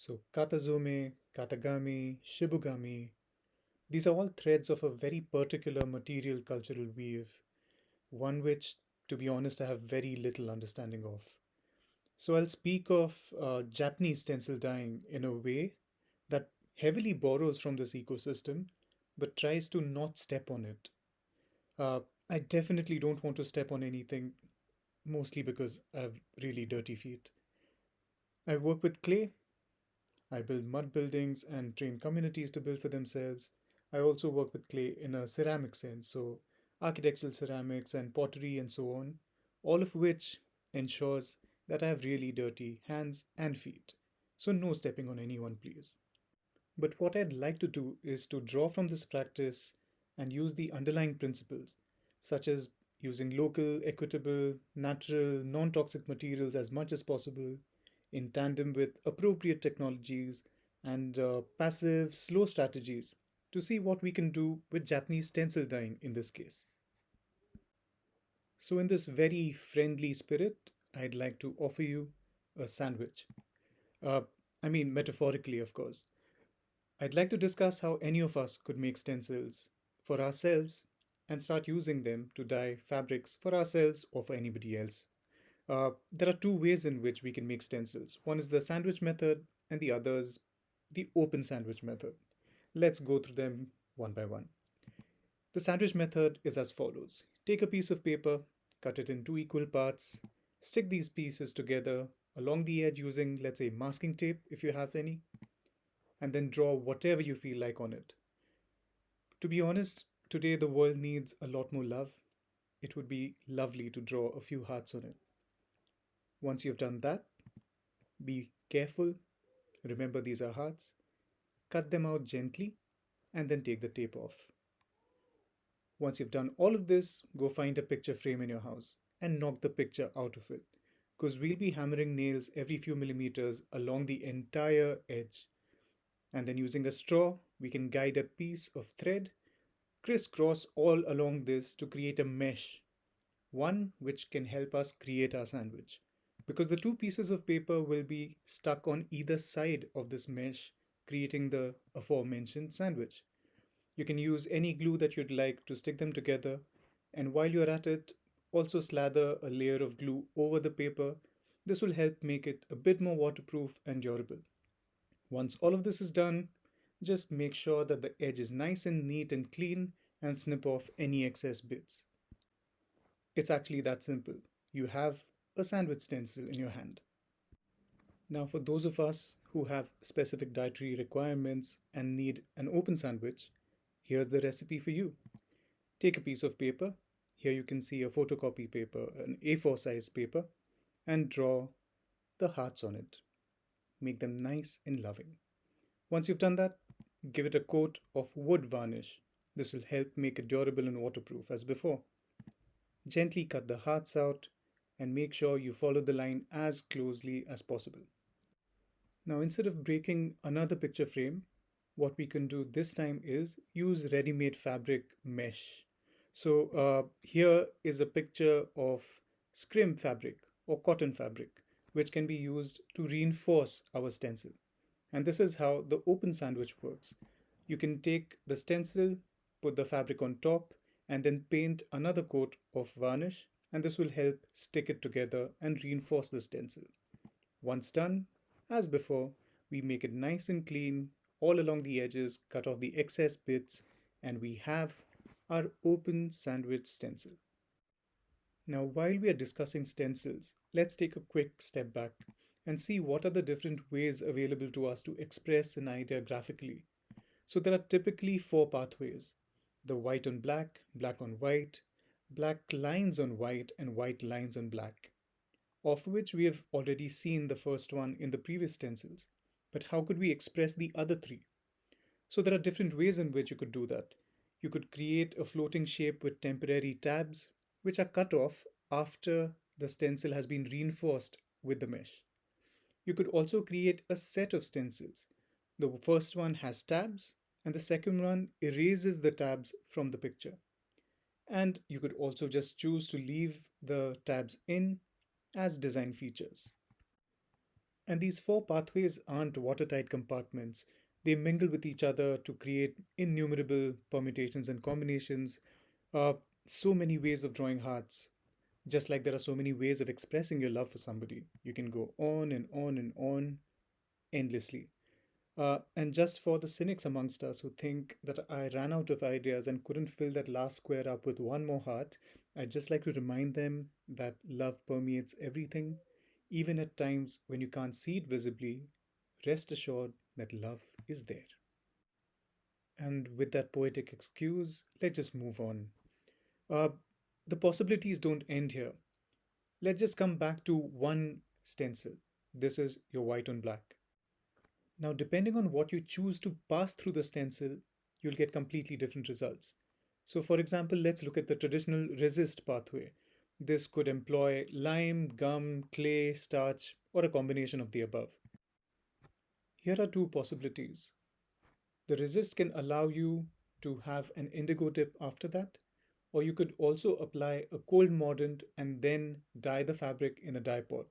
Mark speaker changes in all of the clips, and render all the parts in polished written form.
Speaker 1: So, Katazome, Katagami, Shibugami, these are all threads of a very particular material cultural weave, one which, to be honest, I have very little understanding of. So, I'll speak of Japanese stencil dyeing in a way that heavily borrows from this ecosystem but tries to not step on it. Uh, I definitely don't want to step on anything, mostly because I have really dirty feet. I work with clay. I build mud buildings and train communities to build for themselves. I also work with clay in a ceramic sense, so architectural ceramics and pottery and so on, all of which ensures that I have really dirty hands and feet. So, no stepping on anyone, please. But what I'd like to do is to draw from this practice and use the underlying principles, such as using local, equitable, natural, non toxic materials as much as possible, in tandem with appropriate technologies and passive, slow strategies to see what we can do with Japanese stencil dyeing in this case. So, in this very friendly spirit, I'd like to offer you a sandwich. Uh, I mean, metaphorically, of course. I'd like to discuss how any of us could make stencils for ourselves and start using them to dye fabrics for ourselves or for anybody else. There are two ways in which we can make stencils. One is the sandwich method, and the other is the open sandwich method. Let's go through them one by one. The sandwich method is as follows: take a piece of paper, cut it in two equal parts, stick these pieces together along the edge using, let's say, masking tape if you have any, and then draw whatever you feel like on it. To be honest, today the world needs a lot more love. It would be lovely to draw a few hearts on it. Once you've done that, be careful. Remember, these are hearts. Cut them out gently and then take the tape off. Once you've done all of this, go find a picture frame in your house and knock the picture out of it. Because we'll be hammering nails every few millimeters along the entire edge. And then using a straw, we can guide a piece of thread crisscross all along this to create a mesh, one which can help us create our sandwich. Because the two pieces of paper will be stuck on either side of this mesh, creating the aforementioned sandwich. You can use any glue that you'd like to stick them together, and while you're at it, also slather a layer of glue over the paper. This will help make it a bit more waterproof and durable. Once all of this is done, just make sure that the edge is nice and neat and clean and snip off any excess bits. It's actually that simple. You have a sandwich stencil in your hand. Now, for those of us who have specific dietary requirements and need an open sandwich, here's the recipe for you. Take a piece of paper. Here you can see a photocopy paper, an A4 size paper, and draw the hearts on it. Make them nice and loving. Once you've done that, give it a coat of wood varnish. This will help make it durable and waterproof as before. Gently cut the hearts out and make sure you follow the line as closely as possible. Now, instead of breaking another picture frame, what we can do this time is use ready-made fabric mesh. So here is a picture of scrim fabric or cotton fabric, which can be used to reinforce our stencil. And this is how the open sandwich works. You can take the stencil, put the fabric on top, and then paint another coat of varnish, and this will help stick it together and reinforce the stencil. Once done, as before, we make it nice and clean all along the edges, cut off the excess bits, and we have our open sandwich stencil. Now, while we are discussing stencils, let's take a quick step back and see what are the different ways available to us to express an idea graphically. So there are typically four pathways: the white on black, black on white, black lines on white, and white lines on black, of which we have already seen the first one in the previous stencils. But how could we express the other three? So there are different ways in which you could do that. You could create a floating shape with temporary tabs, which are cut off after the stencil has been reinforced with the mesh. You could also create a set of stencils. The first one has tabs, and the second one erases the tabs from the picture. And you could also just choose to leave the tabs in as design features. And these four pathways aren't watertight compartments. They mingle with each other to create innumerable permutations and combinations. Uh, so many ways of drawing hearts. Just like there are so many ways of expressing your love for somebody. You can go on and on and on endlessly. And just for the cynics amongst us who think that I ran out of ideas and couldn't fill that last square up with one more heart, I'd just like to remind them that love permeates everything, even at times when you can't see it visibly. Rest assured that love is there. And with that poetic excuse, let's just move on. Uh, the possibilities don't end here. Let's just come back to one stencil. This is your white on black. Now, depending on what you choose to pass through the stencil, you'll get completely different results. So, for example, let's look at the traditional resist pathway. This could employ lime, gum, clay, starch, or a combination of the above. Here are two possibilities. The resist can allow you to have an indigo dip after that, or you could also apply a cold mordant and then dye the fabric in a dye pot.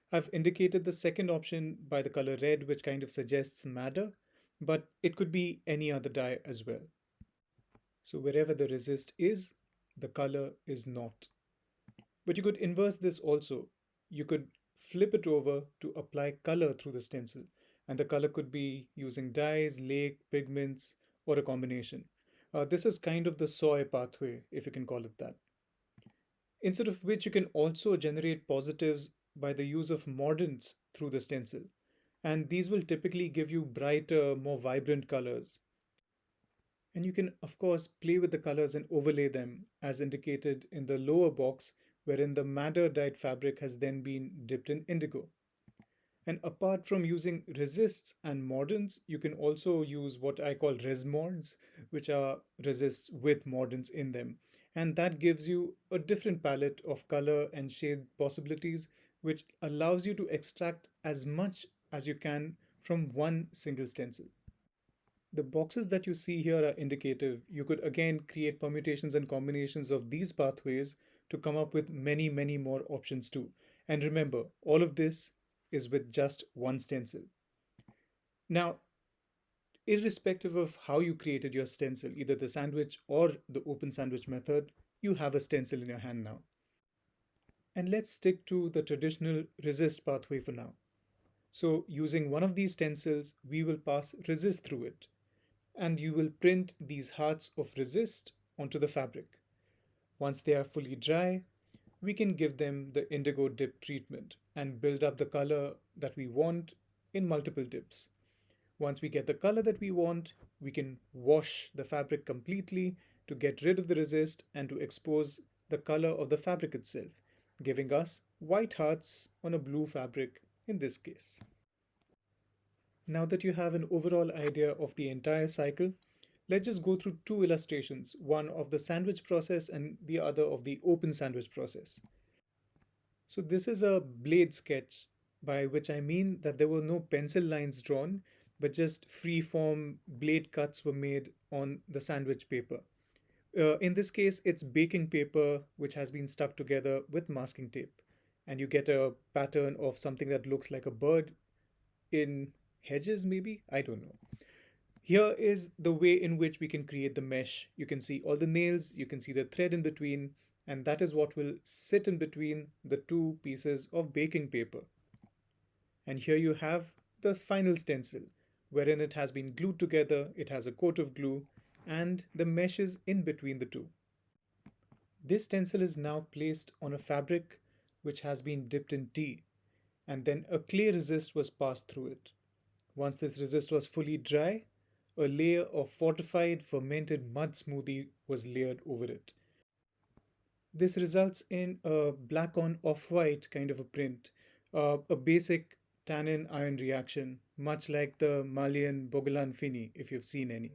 Speaker 1: I've indicated the second option by the color red, which kind of suggests madder, but it could be any other dye as well. So wherever the resist is, the color is not. But you could inverse this also. You could flip it over to apply color through the stencil, and the color could be using dyes, lake, pigments, or a combination. This is kind of the soy pathway, if you can call it that. Instead of which, you can also generate positives by the use of mordants through the stencil. And these will typically give you brighter, more vibrant colors. And you can, of course, play with the colors and overlay them as indicated in the lower box, wherein the madder dyed fabric has then been dipped in indigo. And apart from using resists and mordants, you can also use what I call resmords, which are resists with mordants in them. And that gives you a different palette of color and shade possibilities, which allows you to extract as much as you can from one single stencil. The boxes that you see here are indicative. You could again create permutations and combinations of these pathways to come up with many, many more options too. And remember, all of this is with just one stencil. Now, irrespective of how you created your stencil, either the sandwich or the open sandwich method, you have a stencil in your hand now. And let's stick to the traditional resist pathway for now. So, using one of these stencils, we will pass resist through it, and you will print these hearts of resist onto the fabric. Once they are fully dry, we can give them the indigo dip treatment and build up the color that we want in multiple dips. Once we get the color that we want, we can wash the fabric completely to get rid of the resist and to expose the color of the fabric itself, giving us white hearts on a blue fabric in this case. Now that you have an overall idea of the entire cycle, let's just go through two illustrations, one of the sandwich process and the other of the open sandwich process. So this is a blade sketch, by which I mean that there were no pencil lines drawn, but just free form blade cuts were made on the sandwich paper. In this case, it's baking paper which has been stuck together with masking tape. And you get a pattern of something that looks like a bird in hedges, maybe? I don't know. Here is the way in which we can create the mesh. You can see all the nails, you can see the thread in between, and that is what will sit in between the two pieces of baking paper. And here you have the final stencil, wherein it has been glued together, it has a coat of glue, and the mesh is in between the two. This stencil is now placed on a fabric which has been dipped in tea, and then a clay resist was passed through it. Once this resist was fully dry, a layer of fortified fermented mud smoothie was layered over it. This results in a black on off white kind of a print, a basic tannin iron reaction, much like the Malian Bogolan Fini, if you've seen any.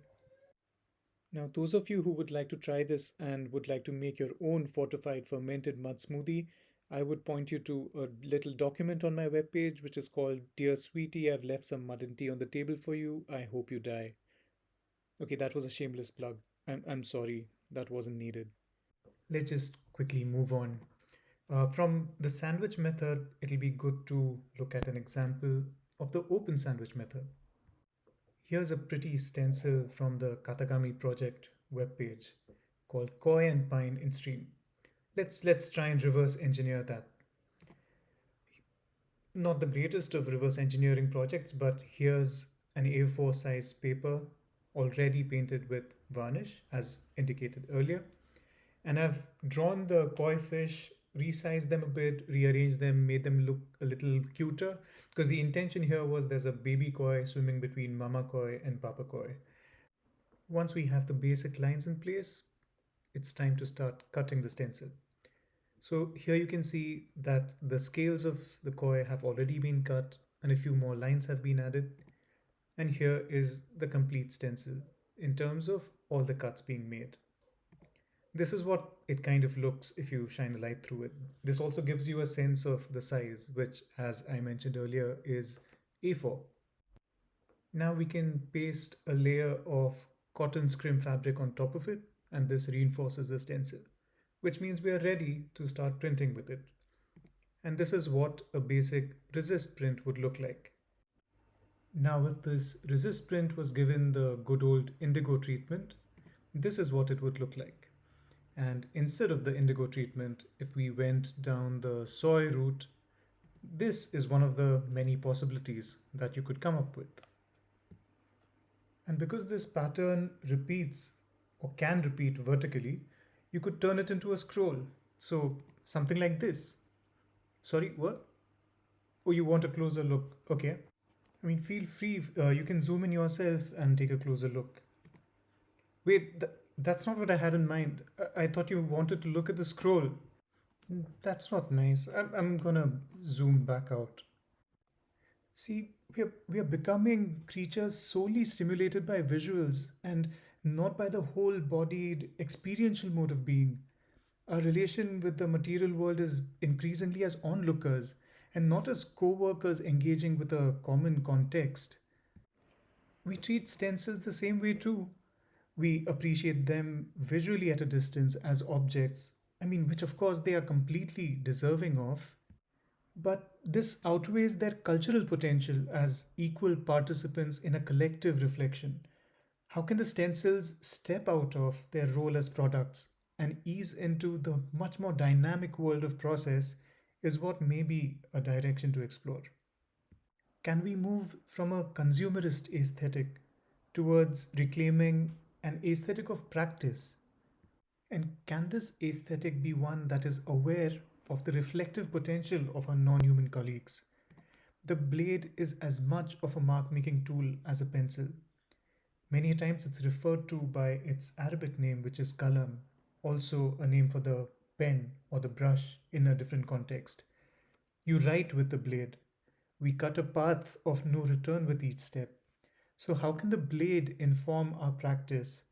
Speaker 1: Now, those of you who would like to try this and would like to make your own fortified fermented mud smoothie, I would point you to a little document on my webpage which is called Dear Sweetie, I've left some mud and tea on the table for you. I hope you die. Okay, that was a shameless plug. I'm sorry, that wasn't needed. Let's just quickly move on. From the sandwich method, it'll be good to look at an example of the open sandwich method. Here's a pretty stencil from the Katagami project webpage called Koi and Pine in Stream. Let's try and reverse engineer that. Not the greatest of reverse engineering projects, but here's an A4 size paper already painted with varnish as indicated earlier. And I've drawn the koi fish, resized them a bit, rearranged them, made them look a little cuter. Because the intention here was there's a baby koi swimming between mama koi and papa koi. Once we have the basic lines in place, it's time to start cutting the stencil. So here you can see that the scales of the koi have already been cut and a few more lines have been added. And here is the complete stencil in terms of all the cuts being made. This is what it kind of looks if you shine a light through it. This also gives you a sense of the size, which, as I mentioned earlier, is A4. Now we can paste a layer of cotton scrim fabric on top of it, and this reinforces the stencil, which means we are ready to start printing with it. And this is what a basic resist print would look like. Now, if this resist print was given the good old indigo treatment, this is what it would look like. And instead of the indigo treatment, if we went down the soy route, this is one of the many possibilities that you could come up with. And because this pattern repeats or can repeat vertically, you could turn it into a scroll. So something like this. Sorry, what? Oh, you want a closer look? Okay. I mean, feel free. You can zoom in yourself and take a closer look. Wait, that's not what I had in mind. I thought you wanted to look at the scroll. That's not nice. I'm gonna zoom back out. See, we are becoming creatures solely stimulated by visuals and not by the whole bodied experiential mode of being. Our relation with the material world is increasingly as onlookers and not as co workers engaging with a common context. We treat stencils the same way too. We appreciate them visually at a distance as objects, I mean, which of course they are completely deserving of. But this outweighs their cultural potential as equal participants in a collective reflection. How can the stencils step out of their role as products and ease into the much more dynamic world of process is what may be a direction to explore. Can we move from a consumerist aesthetic towards reclaiming an aesthetic of practice? And can this aesthetic be one that is aware of the reflective potential of our non human colleagues? The blade is as much of a mark making tool as a pencil. Many times it's referred to by its Arabic name, which is kalam, also a name for the pen or the brush in a different context. You write with the blade. We cut a path of no return with each step. So, how can the blade inform our practice,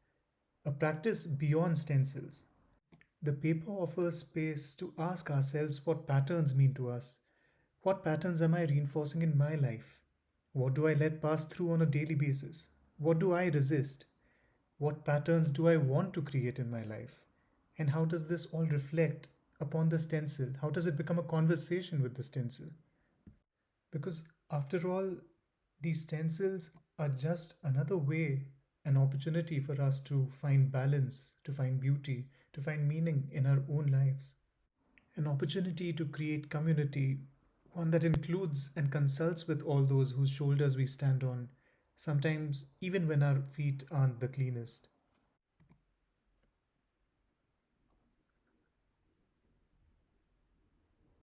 Speaker 1: a practice beyond stencils? The paper offers space to ask ourselves what patterns mean to us. What patterns am I reinforcing in my life? What do I let pass through on a daily basis? What do I resist? What patterns do I want to create in my life? And how does this all reflect upon the stencil? How does it become a conversation with the stencil? Because after all, these stencils are just another way, an opportunity for us to find balance, to find beauty, to find meaning in our own lives. An opportunity to create community, one that includes and consults with all those whose shoulders we stand on, sometimes even when our feet aren't the cleanest.